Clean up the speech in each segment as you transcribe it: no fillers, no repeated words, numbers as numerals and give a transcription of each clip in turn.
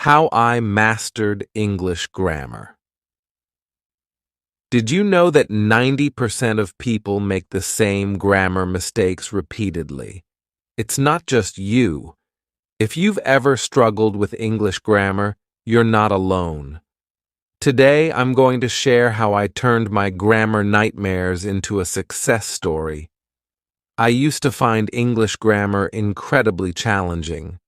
How I Mastered English Grammar. Did you know that 90% of people make the same grammar mistakes repeatedly? It's not just you. If you've ever struggled with English grammar, you're not alone. Today, I'm going to share how I turned my grammar nightmares into a success story. I used to find English grammar incredibly challenging.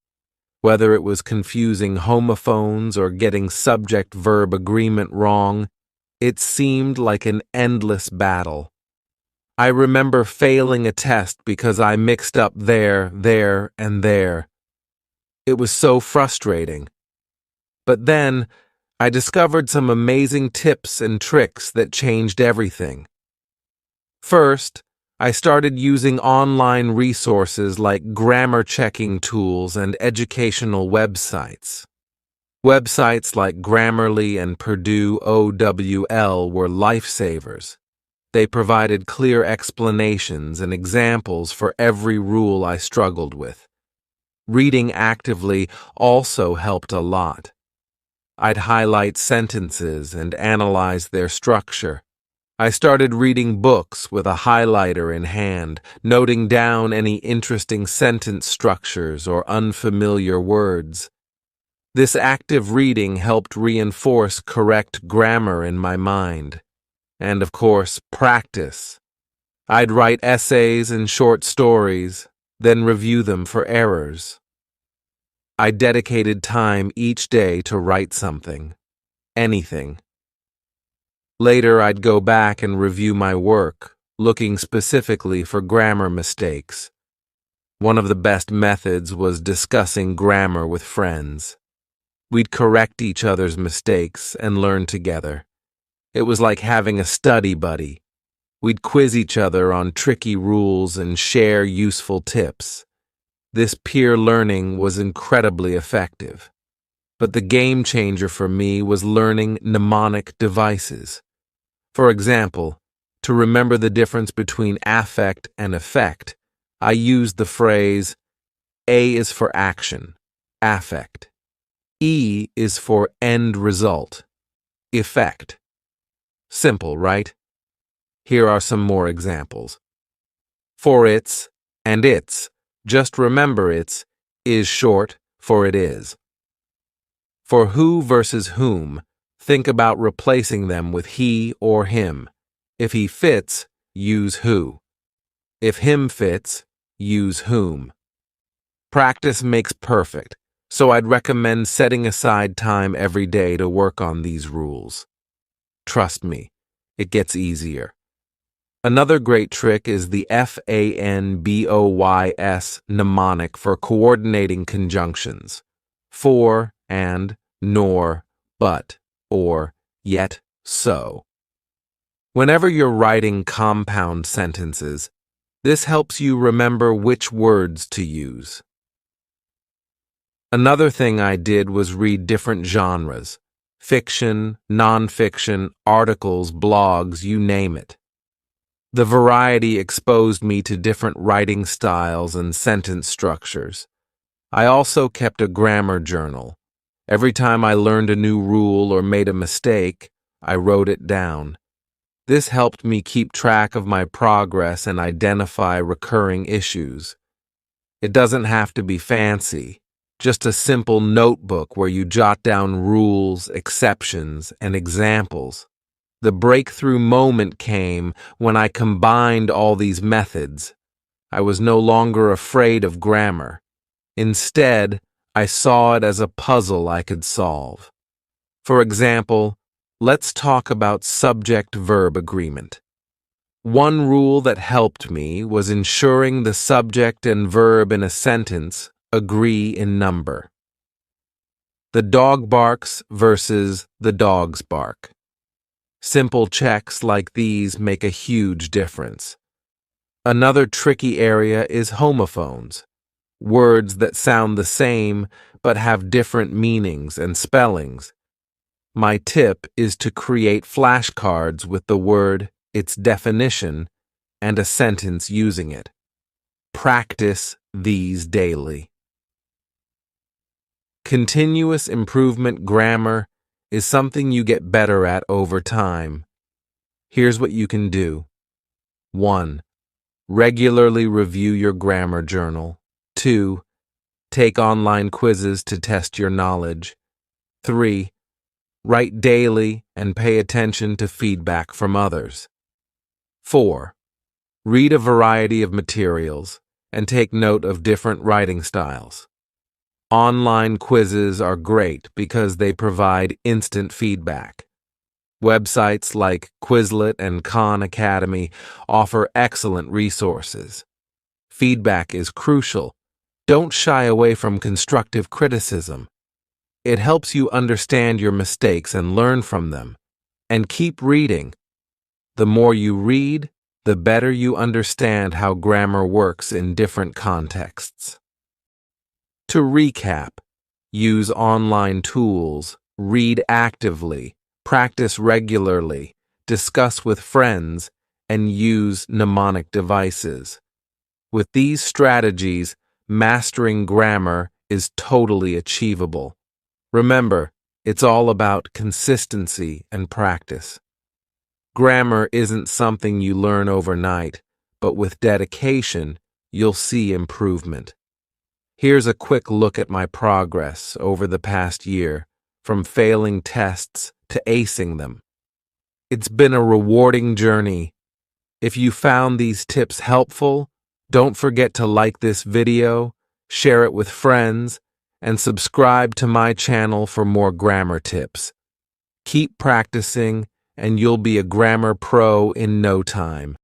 Whether it was confusing homophones or getting subject-verb agreement wrong, it seemed like an endless battle. I remember failing a test because I mixed up there, and there. It was so frustrating. But then, I discovered some amazing tips and tricks that changed everything. First, I started using online resources like grammar checking tools and educational websites. Websites like Grammarly and Purdue OWL were lifesavers. They provided clear explanations and examples for every rule I struggled with. Reading actively also helped a lot. I'd highlight sentences and analyze their structure. I started reading books with a highlighter in hand, noting down any interesting sentence structures or unfamiliar words. This active reading helped reinforce correct grammar in my mind. And, of course, practice. I'd write essays and short stories, then review them for errors. I dedicated time each day to write something, anything. Later, I'd go back and review my work, looking specifically for grammar mistakes. One of the best methods was discussing grammar with friends. We'd correct each other's mistakes and learn together. It was like having a study buddy. We'd quiz each other on tricky rules and share useful tips. This peer learning was incredibly effective. But the game changer for me was learning mnemonic devices. For example, to remember the difference between affect and effect, I used the phrase, A is for action, affect. E is for end result, effect. Simple, right? Here are some more examples. For its and its, just remember its is short for it is. For who versus whom, think about replacing them with he or him. If he fits, use who. If him fits, use whom. Practice makes perfect, so I'd recommend setting aside time every day to work on these rules. Trust me, it gets easier. Another great trick is the FANBOYS mnemonic for coordinating conjunctions. For, and, nor, but, or, yet, so. Whenever you're writing compound sentences, this helps you remember which words to use. Another thing I did was read different genres: fiction, nonfiction, articles, blogs, you name it. The variety exposed me to different writing styles and sentence structures. I also kept a grammar journal. Every time I learned a new rule or made a mistake, I wrote it down. This helped me keep track of my progress and identify recurring issues. It doesn't have to be fancy, just a simple notebook where you jot down rules, exceptions, and examples. The breakthrough moment came when I combined all these methods. I was no longer afraid of grammar. Instead, I saw it as a puzzle I could solve. For example, let's talk about subject-verb agreement. One rule that helped me was ensuring the subject and verb in a sentence agree in number. The dog barks versus the dogs bark. Simple checks like these make a huge difference. Another tricky area is homophones. Words that sound the same but have different meanings and spellings. My tip is to create flashcards with the word, its definition, and a sentence using it. Practice these daily. Continuous improvement grammar is something you get better at over time. Here's what you can do. 1. Regularly review your grammar journal. 2. Take online quizzes to test your knowledge. 3. Write daily and pay attention to feedback from others. 4. Read a variety of materials and take note of different writing styles. Online quizzes are great because they provide instant feedback. Websites like Quizlet and Khan Academy offer excellent resources. Feedback is crucial. Don't shy away from constructive criticism. It helps you understand your mistakes and learn from them. And keep reading. The more you read, the better you understand how grammar works in different contexts. To recap, use online tools, read actively, practice regularly, discuss with friends, and use mnemonic devices. With these strategies, mastering grammar is totally achievable. Remember, it's all about consistency and practice. Grammar isn't something you learn overnight, but with dedication, you'll see improvement. Here's a quick look at my progress over the past year, from failing tests to acing them. It's been a rewarding journey. If you found these tips helpful, don't forget to like this video, share it with friends, and subscribe to my channel for more grammar tips. Keep practicing, and you'll be a grammar pro in no time.